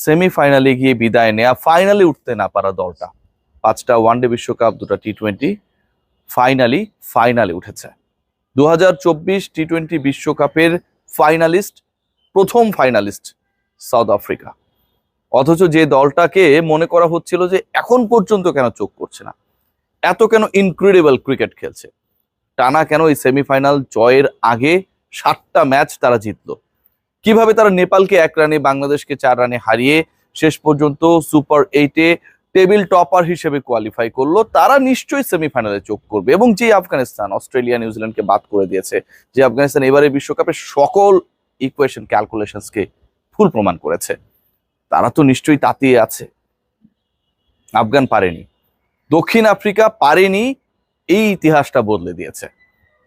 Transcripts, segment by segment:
সেমিফাইনালে গিয়ে বিদায় নেয়া, ফাইনালে উঠতে না পারা দলটা। 5টা ওয়ানডে বিশ্বকাপ, 2টা টি-20, ফাইনালে উঠেছে। 2024 টি-20 বিশ্বকাপের ফাইনালিস্ট, প্রথম ফাইনালিস্ট সাউথ আফ্রিকা। অথচ যে দলটাকে মনে করা হচ্ছিল যে এখন পর্যন্ত কেন চোখ করছে না, এত কেন ইনক্রেডিবল ক্রিকেট খেলছে, টানা কেন এই সেমিফাইনাল জয়ের আগে 7টা ম্যাচ তারা জিতলো, কিভাবে তারা নেপালকে 1 রানে, বাংলাদেশকে 4 রানে হারিয়ে শেষ পর্যন্ত সুপার 8-এ টেবিল টপার হিসেবে কোয়ালিফাই করলো, তারা নিশ্চয়ই সেমিফাইনালে চোখ করবে। এবং যে আফগানিস্তান অস্ট্রেলিয়া নিউজিল্যান্ডকে বাদ করে দিয়েছে, যে আফগানিস্তান এবারে বিশ্বকাপের সকল ইকুয়েশন ক্যালকুলেশনসকে ফুল প্রমাণ করেছে, তারা তো নিশ্চয়ই তাতিয়ে আছে। আফগান পারেনি, দক্ষিণ আফ্রিকা পারেনি, এই ইতিহাসটা বদলে দিয়েছে।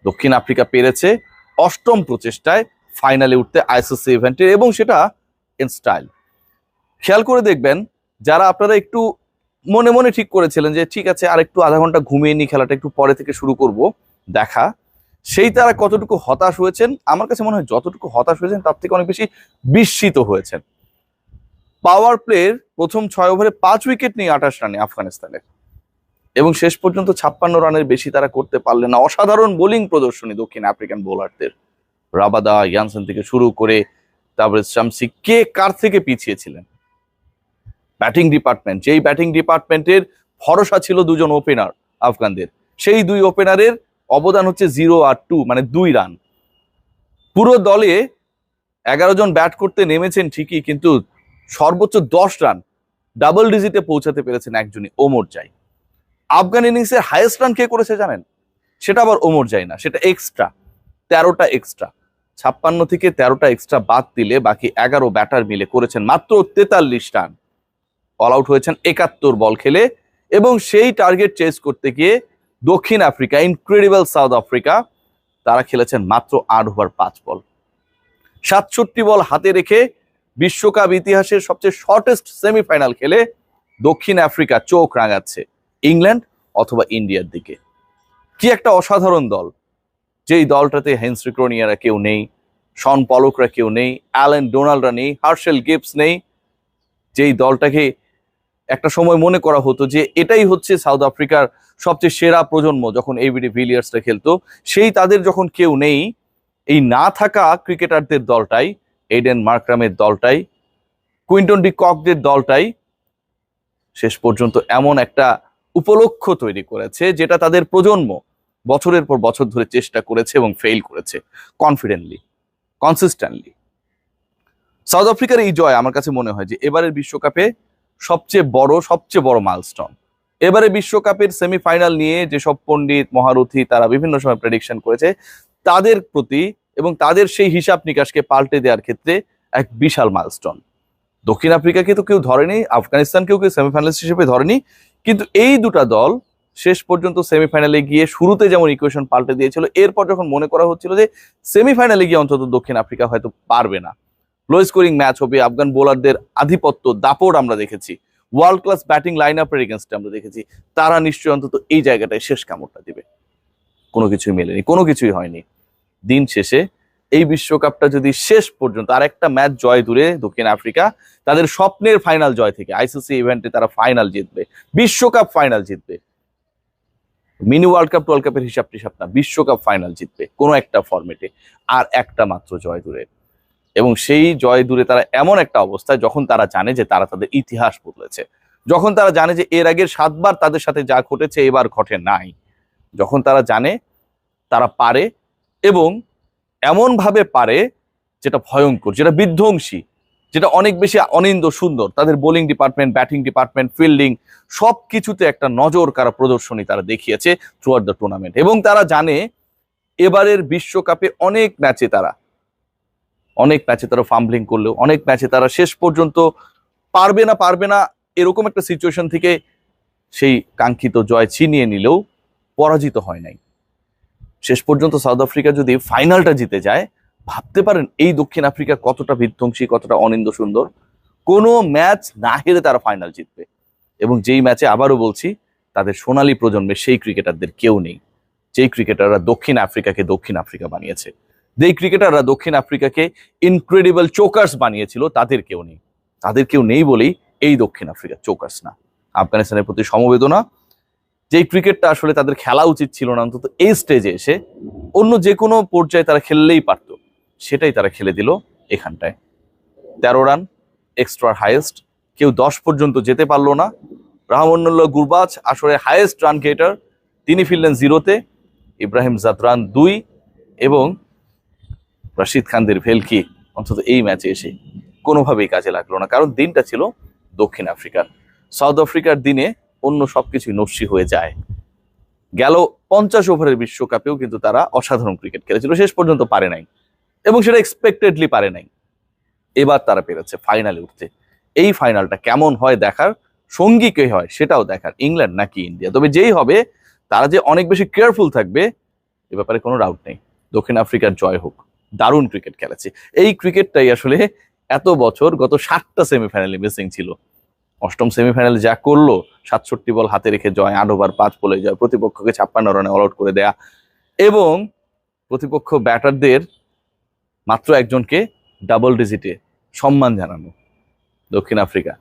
দক্ষিণ আফ্রিকা পেরেছে 8ম প্রচেষ্টায় ফাইনালে উঠতে আইসিসি ইভেন্টে, এবং সেটা ইন স্টাইল। খেয়াল করে দেখবেন, যারা আপনারা একটু মনে মনে ঠিক করেছিলেন যে ঠিক আছে আর একটু আধা ঘন্টা ঘুমিয়ে নি, খেলাটা একটু পরে থেকে শুরু করব দেখা, সেই তারা কতটুকু হতাশ হয়েছেন, আমার কাছে মনে হয় যতটুকু হতাশ হয়েছেন তার থেকে অনেক বেশি বিস্মিত হয়েছেন। পাওয়ার প্লের প্রথম 6 ওভারে 5 উইকেট নিয়ে 28 রানে আফগানিস্তানের, এবং শেষ পর্যন্ত 56 রানের বেশি তারা করতে পারলেন না। অসাধারণ বোলিং প্রদর্শনী দক্ষিণ আফ্রিকান বোলারদের, রাবাদা, ইয়ানসেন থেকে শুরু করে তারপরে শামসি, কে কার থেকে পিছিয়ে ছিলেন। ব্যাটিং ডিপার্টমেন্ট, যেই ব্যাটিং ডিপার্টমেন্টের ভরসা ছিল 2জন ওপেনার আফগানদের, সেই 2 ওপেনারের অবদান হচ্ছে 0 আর 2, মানে 2 রান। পুরো দলে 11 জন ব্যাট করতে নেমেছেন ঠিকই, কিন্তু সর্বোচ্চ 10 রান, ডাবল ডিজিটে পৌঁছাতে পেরেছেন একজনই, ওমর জাই। আফগান ইনিংসের হাইয়েস্ট রান কে করেছে জানেন? সেটা আবার ওমর জাই না, সেটা এক্সট্রা, 13টা এক্সট্রা। 56 থেকে 13টা এক্সট্রা বাদ দিলে বাকি 11 ব্যাটার মিলে করেছেন মাত্র 43 রান। অল আউট হয়েছেন 71 বল খেলে, এবং সেই টার্গেট চেস করতে গিয়ে দক্ষিণ আফ্রিকা, ইনক্রেডিবল সাউথ আফ্রিকা, তারা খেলেছেন মাত্র 8 ওভার 5 বল। 67 বল হাতে রেখে বিশ্বকাপ ইতিহাসের সবচেয়ে শর্টেস্ট সেমিফাইনাল খেলে দক্ষিণ আফ্রিকা চোখ রাঙাচ্ছে ইংল্যান্ড অথবা ইন্ডিয়ার দিকে। কি একটা অসাধারণ দল, যেই দলটাতে হেনরি ক্রোনিয়ারা কেউ নেই, শন পলকরা কেউ নেই, অ্যালেন ডোনাল্ডরা নেই, হার্শেল গিবস নেই। যেই দলটাকে একটা সময় মনে করা হতো যে এটাই হচ্ছে সাউথ আফ্রিকার সবচেয়ে সেরা প্রজন্ম, যখন এবিডি ভিলিয়ার্সরা খেলতো, সেই তাদের যখন কেউ নেই, এই না থাকা ক্রিকেটারদের দলটাই, এইডেন মার্করামের দলটাই, কুইন্টন ডি ককদের দলটাই শেষ পর্যন্ত এমন একটা উপলক্ষ তৈরি করেছে, যেটা তাদের প্রজন্ম বছরের পর বছর ধরে চেষ্টা করেছে এবং ফেইল করেছে কনফিডেন্টলি, কনসিস্টেন্টলি। সাউথ আফ্রিকার এই জয় আমার কাছে মনে হয় যে এবারের বিশ্বকাপে সবচেয়ে বড় মাইলস্টোন। এবারে বিশ্বকাপের সেমিফাইনাল নিয়ে যেসব পণ্ডিত মহারথী তারা বিভিন্ন সময় প্রেডিকশন করেছে, তাদের প্রতি এবং তাদের সেই হিসাব নিকাশকে পাল্টে দেওয়ার ক্ষেত্রে এক বিশাল মাইলস্টোন। দক্ষিণ আফ্রিকাকে তো কেউ ধরেনি, আফগানিস্তানকেও কেউ সেমিফাইনালিস্ট হিসেবে ধরেনি, কিন্তু এই দুটা দল শেষ পর্যন্ত সেমিফাইনালে গিয়ে শুরুতে যেমন ইকুয়েশন পাল্টে দিয়েছিল, এরপর যখন মনে করা হচ্ছিল যে সেমিফাইনালে গিয়ে অন্তত দক্ষিণ আফ্রিকা হয়তো পারবে না, লো স্কোরিং ম্যাচ হবে, আফগান বোলারদের আধিপত্য, দাপট আমরা দেখেছি, ওয়ার্ল্ড ক্লাস ব্যাটিং লাইন আপের এগেনস্টে আমরা দেখেছি, তারা নিশ্চয়ই অন্তত এই জায়গাটায় শেষ কামড়টা দিবে। কোনো কিছুই মেলেনি, কোনো কিছুই হয়নি। দিন শেষে এই বিশ্বকাপটা যদি শেষ পর্যন্ত আর একটা ম্যাচ জয় দূরে দক্ষিণ আফ্রিকা, তাদের স্বপ্নের ফাইনাল জয় থেকে, আইসিসি ইভেন্টে তারা ফাইনাল জিতবে, বিশ্বকাপ ফাইনাল জিতবে, মিনি ওয়ার্ল্ড কাপ ওয়ার্ল্ড কাপের হিসাব টিসাব না, বিশ্বকাপ ফাইনাল জিতবে কোনো একটা ফরম্যাটে, আর একটা মাত্র জয় দূরে। এবং সেই জয় দূরে তারা এমন একটা অবস্থায়, যখন তারা জানে যে তারা তাদের ইতিহাস বদলেছে, যখন তারা জানে যে এর আগের 7 বার তাদের সাথে যা ঘটেছে এবার ঘটে নাই, যখন তারা জানে তারা পারে, এবং এমন ভাবে পারে যেটা ভয়ঙ্কর, যেটা বিধ্বংসী, যেটা অনেক বেশি অনিন্দ সুন্দর। তাদের bowling department, batting department, fielding, সবকিছুতে একটা নজর কাড়া প্রদর্শনী তারা দেখিয়েছে থ্রু আউট দ্য টুর্নামেন্ট। এবং তারা জানে এবারের বিশ্বকাপে অনেক ম্যাচে তারা ফাম্বলিং করলেও, অনেক ম্যাচে তারা শেষ পর্যন্ত পারবে না এরকম একটা সিচুয়েশন থেকে সেই কাঙ্ক্ষিত জয় ছিনিয়ে নিলেও পরাজিত হয় নাই। শেষ পর্যন্ত সাউথ আফ্রিকা যদি ফাইনালটা জিতে যায়, ভাবতে পারেন এই দক্ষিণ আফ্রিকা কতটা বিধ্বংসী, কতটা অনিন্দ সুন্দর। কোনো ম্যাচ না হেরে তারা ফাইনাল জিতবে, এবং যেই ম্যাচে, আবারও বলছি, তাদের সোনালী প্রজন্মের সেই ক্রিকেটারদের কেউ নেই, যেই ক্রিকেটাররা দক্ষিণ আফ্রিকাকে দক্ষিণ আফ্রিকা বানিয়েছে, যেই ক্রিকেটাররা দক্ষিণ আফ্রিকাকে ইনক্রেডিবল চোকার্স বানিয়েছিল, তাদের কেউ নেই। তাদের কেউ নেই বলেই এই দক্ষিণ আফ্রিকা চোকার্স না। আফগানিস্তানের প্রতি সমবেদনা, যেই ক্রিকেটটা আসলে তাদের খেলা উচিত ছিল না অন্তত এই স্টেজে এসে, অন্য যে কোনো পর্যায়ে তারা খেললেই পারতো, সেটাই তারা খেলে দিল এখানটায়। 13 রান এক্সট্রা হাইয়েস্ট, কেউ 10 পর্যন্ত যেতে পারলো না। রহমানুল্লাহ গুরবাজ আসলে হাইয়েস্ট রান গেটার, তিনি ফিরলেন 0-তে। ইব্রাহিম জাদরান 2 এবং রশিদ খানদের ভেলকি অন্তত এই ম্যাচে এসে কোনোভাবেই কাজে লাগলো না, কারণ দিনটা ছিল দক্ষিণ আফ্রিকার। সাউথ আফ্রিকার দিনে অন্য সবকিছুই নস্যি হয়ে যায়। গেল 50 ওভারের বিশ্বকাপেও কিন্তু তারা অসাধারণ ক্রিকেট খেলেছিল, শেষ পর্যন্ত পারে নাই, এবং সেটা এক্সপেক্টেডলি পারে নাই। এবার তারা পেরেছে ফাইনালে উঠতে। এই ফাইনালটা কেমন হয় দেখার, সঙ্গী কে হয় সেটাও দেখার, ইংল্যান্ড নাকি ইন্ডিয়া। তবে যেই হবে তারা যে অনেক বেশি কেয়ারফুল থাকবে এ ব্যাপারে কোনো ডাউট নেই। দক্ষিণ আফ্রিকার জয় হোক, দারুণ ক্রিকেট খেলেছে। এই ক্রিকেটটাই আসলে এত বছর গত 7টা সেমিফাইনালে মিসিং ছিল। অষ্টম সেমিফাইনালে যা করলো, 67 বল হাতে রেখে জয়, 8 ওভার 5 বলে জয়, প্রতিপক্ষকে 56 রানে অল আউট করে দেয়া, এবং প্রতিপক্ষ ব্যাটারদের মাত্র একজনকে ডাবল ডিজিটে সম্মান জানানো। দক্ষিণ আফ্রিকা